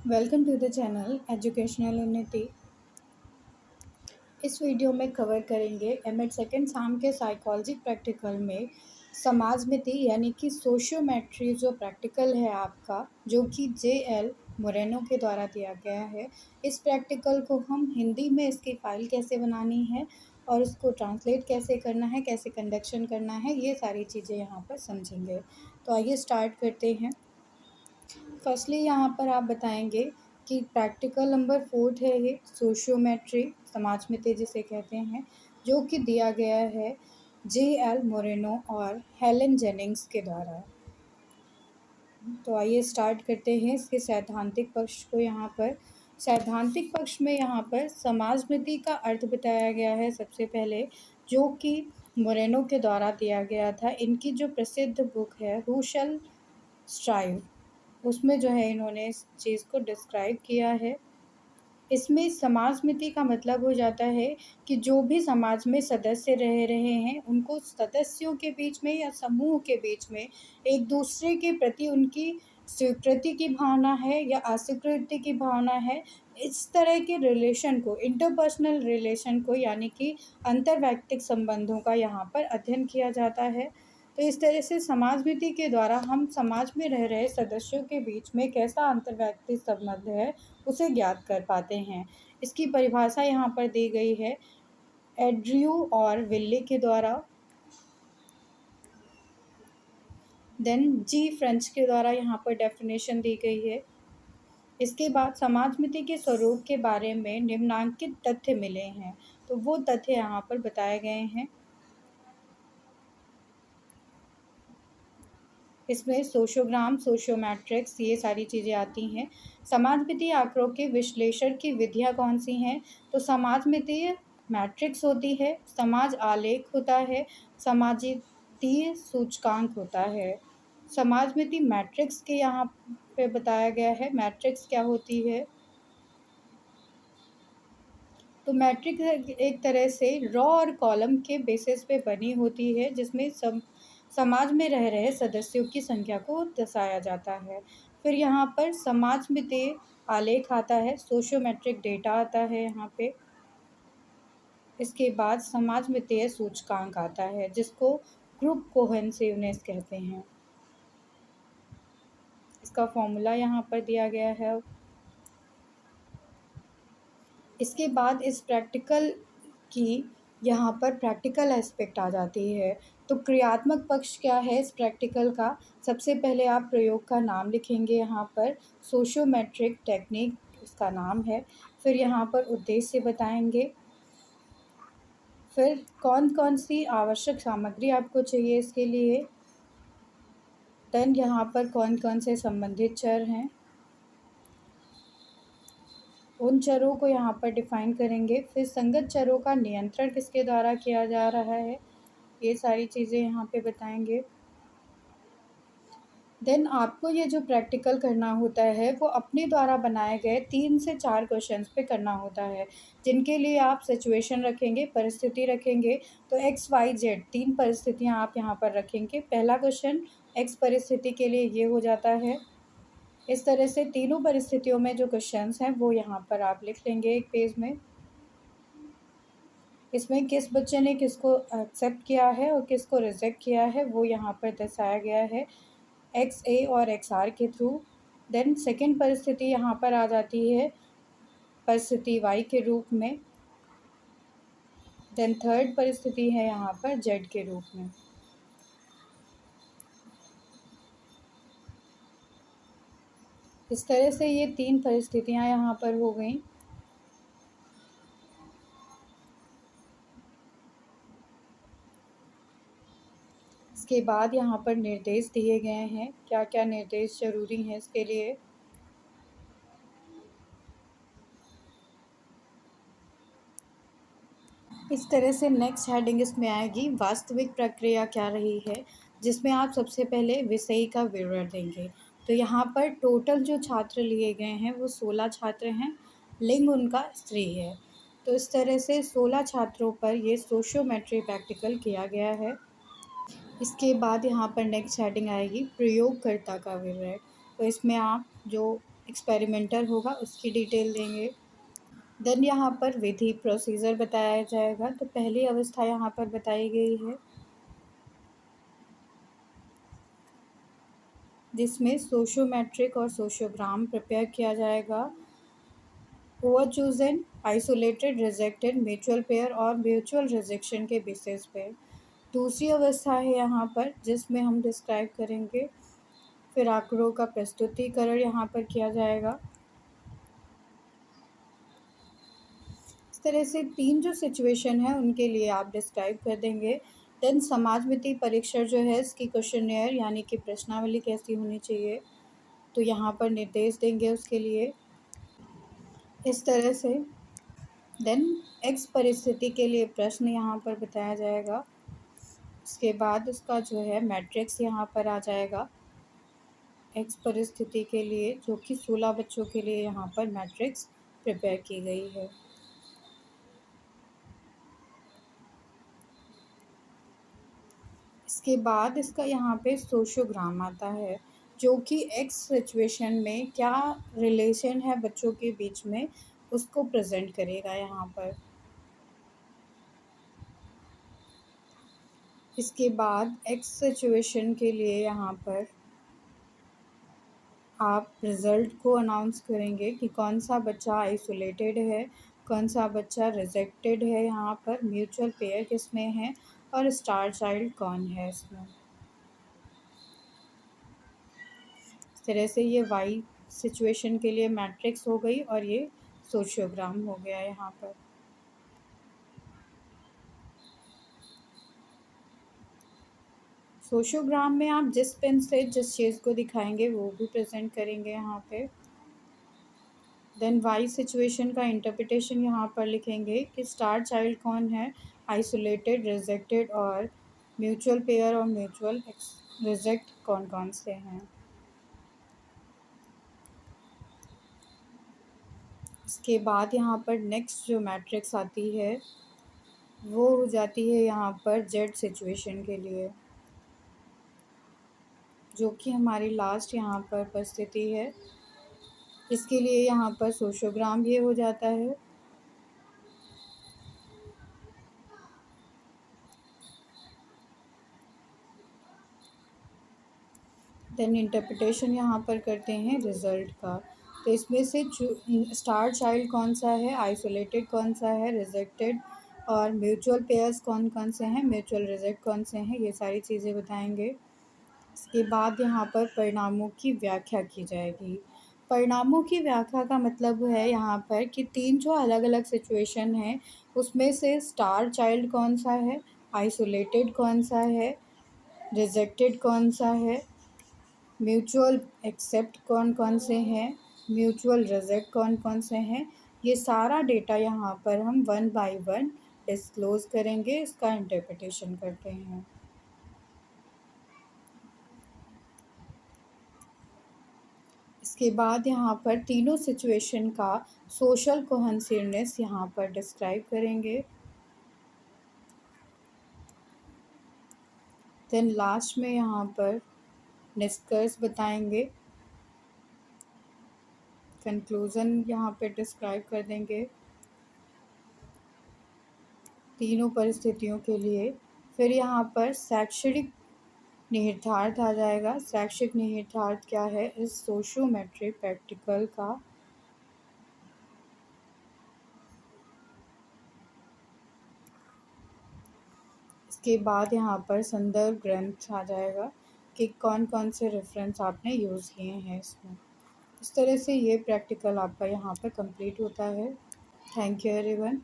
Welcome to the channel educational Unnati. इस video में cover करेंगे एमएड सेकेंड साम के साइकोलॉजी प्रैक्टिकल में समाजमिति यानी कि सोशियोमेट्री जो प्रैक्टिकल है आपका, जो कि जे.एल. मोरेनो के द्वारा दिया गया है। इस प्रैक्टिकल को हम हिंदी में इसकी फ़ाइल कैसे बनानी है और उसको ट्रांसलेट कैसे करना है, कैसे कंडक्शन करना है, ये सारी चीज़ें यहाँ पर समझेंगे। तो आइए स्टार्ट करते हैं। फर्स्टली यहाँ पर आप बताएंगे कि प्रैक्टिकल नंबर 4 है ये सोशियोमेट्री समाजमिति जिसे कहते हैं, जो कि दिया गया है जे.एल. मोरेनो और हेलन जेनिंग्स के द्वारा। तो आइए स्टार्ट करते हैं इसके सैद्धांतिक पक्ष को। यहाँ पर सैद्धांतिक पक्ष में यहाँ पर समाजमिति का अर्थ बताया गया है सबसे पहले, जो कि मोरेनो के द्वारा दिया गया था। इनकी जो प्रसिद्ध बुक है हू शैल स्ट्राइव, उसमें जो है इन्होंने इस चीज़ को डिस्क्राइब किया है। इसमें समाजमिति का मतलब हो जाता है कि जो भी समाज में सदस्य रह रहे हैं, उनको सदस्यों के बीच में या समूह के बीच में एक दूसरे के प्रति उनकी स्वीकृति की भावना है या अस्वीकृति की भावना है, इस तरह के रिलेशन को, इंटरपर्सनल रिलेशन को, यानी कि अंतर्वैयक्तिक संबंधों का यहाँ पर अध्ययन किया जाता है। तो इस तरह से समाजमिति के द्वारा हम समाज में रह रहे सदस्यों के बीच में कैसा अंतर्वैयक्तिक संबंध है उसे ज्ञात कर पाते हैं। इसकी परिभाषा यहाँ पर दी गई है एड्रयू और विल्ले के द्वारा, देन जी फ्रेंच के द्वारा यहाँ पर डेफिनेशन दी गई है। इसके बाद समाजमिति के स्वरूप के बारे में निम्नांकित तथ्य मिले हैं, तो वो तथ्य यहाँ पर बताए गए हैं। इसमें सोशियोग्राम, सोशियोमेट्रिक्स, ये सारी चीज़ें आती हैं। समाजमिति आंकड़ों के विश्लेषण की विधियाँ कौन सी हैं? तो समाजमितीय मैट्रिक्स होती है, समाज आलेख होता है, समाजितीय सूचकांक होता है। समाजमिति मैट्रिक्स के यहाँ पे बताया गया है। मैट्रिक्स क्या होती है? तो मैट्रिक्स एक तरह से रॉ और कॉलम के बेसिस पे बनी होती है, जिसमें समाज में रह रहे सदस्यों की संख्या को दर्शाया जाता है। फिर यहाँ पर समाजमितीय आलेख आता है, सोशियोमेट्रिक डेटा आता है यहाँ पे। इसके बाद समाजमितीय सूचकांक आता है, जिसको ग्रुप कोहेरेंस कहते हैं। इसका फॉर्मूला यहाँ पर दिया गया है। इसके बाद इस प्रैक्टिकल की यहाँ पर प्रैक्टिकल एस्पेक्ट आ जाती है। तो क्रियात्मक पक्ष क्या है इस प्रैक्टिकल का? सबसे पहले आप प्रयोग का नाम लिखेंगे, यहाँ पर सोशियोमेट्रिक टेक्निक इसका नाम है। फिर यहाँ पर उद्देश्य बताएंगे, फिर कौन कौन सी आवश्यक सामग्री आपको चाहिए इसके लिए, देन यहाँ पर कौन कौन से संबंधित चर हैं, उन चरों को यहाँ पर डिफाइन करेंगे। फिर संगत चरों का नियंत्रण किसके द्वारा किया जा रहा है, ये सारी चीज़ें यहाँ पे बताएंगे। देन आपको ये जो प्रैक्टिकल करना होता है वो अपने द्वारा बनाए गए 3 से 4 क्वेश्चंस पे करना होता है, जिनके लिए आप सिचुएशन रखेंगे, परिस्थिति रखेंगे। तो एक्स वाई जेड 3 परिस्थितियाँ आप यहाँ पर रखेंगे। पहला क्वेश्चन एक्स परिस्थिति के लिए ये हो जाता है। इस तरह से तीनों परिस्थितियों में जो क्वेश्चंस हैं वो यहाँ पर आप लिख लेंगे एक पेज में। इसमें किस बच्चे ने किसको एक्सेप्ट किया है और किसको रिजेक्ट किया है वो यहाँ पर दर्शाया गया है एक्स ए और एक्स आर के थ्रू। देन सेकेंड परिस्थिति यहाँ पर आ जाती है परिस्थिति वाई के रूप में। देन थर्ड परिस्थिति है यहाँ पर जेड के रूप में। इस तरह से ये 3 परिस्थितियाँ यहाँ पर हो गई। इसके बाद यहाँ पर निर्देश दिए गए हैं, क्या क्या निर्देश जरूरी हैं इसके लिए। इस तरह से नेक्स्ट हेडिंग इसमें आएगी वास्तविक प्रक्रिया क्या रही है, जिसमें आप सबसे पहले विषय का विवरण देंगे। तो यहाँ पर टोटल जो छात्र लिए गए हैं वो 16 छात्र हैं, लिंग उनका स्त्री है। तो इस तरह से 16 छात्रों पर ये सोशियोमेट्री प्रैक्टिकल किया गया है। इसके बाद यहाँ पर नेक्स्ट हेडिंग आएगी प्रयोगकर्ता का विवरण। तो इसमें आप जो एक्सपेरिमेंटल होगा उसकी डिटेल देंगे। देन यहाँ पर विधि प्रोसीजर बताया जाएगा। तो पहली अवस्था यहाँ पर बताई गई है जिसमें सोशियोमेट्रिक और सोशियोग्राम प्रिपेयर किया जाएगा। Over chosen, isolated, rejected, mutual pair और म्यूचुअल रिजेक्शन के बेसिस पे। दूसरी अवस्था है यहाँ पर जिसमें हम डिस्क्राइब करेंगे, फिर आंकड़ों का प्रस्तुतिकरण यहाँ पर किया जाएगा। इस तरह से 3 जो सिचुएशन है उनके लिए आप डिस्क्राइब कर देंगे। देन समाजमिति परीक्षण जो है इसकी क्वेश्चनेयर यानी कि प्रश्नावली कैसी होनी चाहिए, तो यहाँ पर निर्देश देंगे उसके लिए इस तरह से। देन एक्स परिस्थिति के लिए प्रश्न यहाँ पर बताया जाएगा। उसके बाद उसका जो है मैट्रिक्स यहाँ पर आ जाएगा एक्स परिस्थिति के लिए, जो कि 16 बच्चों के लिए यहाँ पर मैट्रिक्स प्रिपेयर की गई है। इसके बाद इसका यहाँ पे सोशियोग्राम आता है, जो कि एक्स सिचुएशन में क्या रिलेशन है बच्चों के बीच में उसको प्रेजेंट करेगा यहाँ पर। इसके बाद एक्स सिचुएशन के लिए यहाँ पर आप रिज़ल्ट को अनाउंस करेंगे कि कौन सा बच्चा आइसोलेटेड है, कौन सा बच्चा रिजेक्टेड है, यहाँ पर म्यूचुअल पेयर किसमें है और स्टार चाइल्ड कौन है इसमें। इस तरह से ये वाई सिचुएशन के लिए मैट्रिक्स हो गई और ये सोशियोग्राम हो गया यहाँ पर। सोशियोग्राम में आप जिस पेन से जिस चीज़ को दिखाएंगे वो भी प्रेजेंट करेंगे यहाँ पे। देन वाई सिचुएशन का इंटरप्रिटेशन यहाँ पर लिखेंगे कि स्टार चाइल्ड कौन है, आइसोलेटेड, रिजेक्टेड और म्यूचुअल पेयर और म्यूचुअल रिजेक्ट कौन कौन से हैं। इसके बाद यहाँ पर नेक्स्ट जो मैट्रिक्स आती है वो हो जाती है यहाँ पर जेड सिचुएशन के लिए, जो कि हमारी लास्ट यहाँ पर परिस्थिति है। इसके लिए यहाँ पर सोशियोग्राम ये हो जाता है। देन इंटरप्रिटेशन यहाँ पर करते हैं रिज़ल्ट का। तो इसमें से स्टार चाइल्ड कौन सा है, आइसोलेटेड कौन सा है, रिजेक्टेड और म्यूचुअल पेयर्स कौन कौन से हैं, म्यूचुअल रिजेक्ट कौन से हैं, ये सारी चीज़ें बताएंगे। इसके बाद यहाँ पर परिणामों की व्याख्या की जाएगी। परिणामों की व्याख्या का मतलब है यहाँ पर कि 3 जो अलग अलग सिचुएशन हैं उसमें से स्टार चाइल्ड कौन सा है, आइसोलेटेड कौन सा है, रिजेक्टेड कौन सा है, म्यूचुअल एक्सेप्ट कौन कौन से हैं, म्यूचुअल रिजेक्ट कौन कौन से हैं। ये सारा डेटा यहाँ पर हम 1 बाय 1 डिस्क्लोज करेंगे, इसका इंटरप्रिटेशन करते हैं। इसके बाद यहाँ पर तीनों सिचुएशन का सोशल कोहेसिवनेस यहाँ पर डिस्क्राइब करेंगे। देन लास्ट में यहाँ पर निष्कर्ष बताएंगे, कंक्लूज़न यहाँ पे डिस्क्राइब कर देंगे तीनों परिस्थितियों के लिए। फिर यहाँ पर शैक्षणिक निहितार्थ आ जाएगा। शैक्षिक निहितार्थ क्या है इस सोशियोमेट्रिक प्रैक्टिकल का। इसके बाद यहाँ पर संदर्भ ग्रंथ आ जाएगा कि कौन कौन से रेफरेंस आपने यूज़ किए हैं इसमें। इस तरह से ये प्रैक्टिकल आपका यहाँ पर कंप्लीट होता है। Thank you everyone.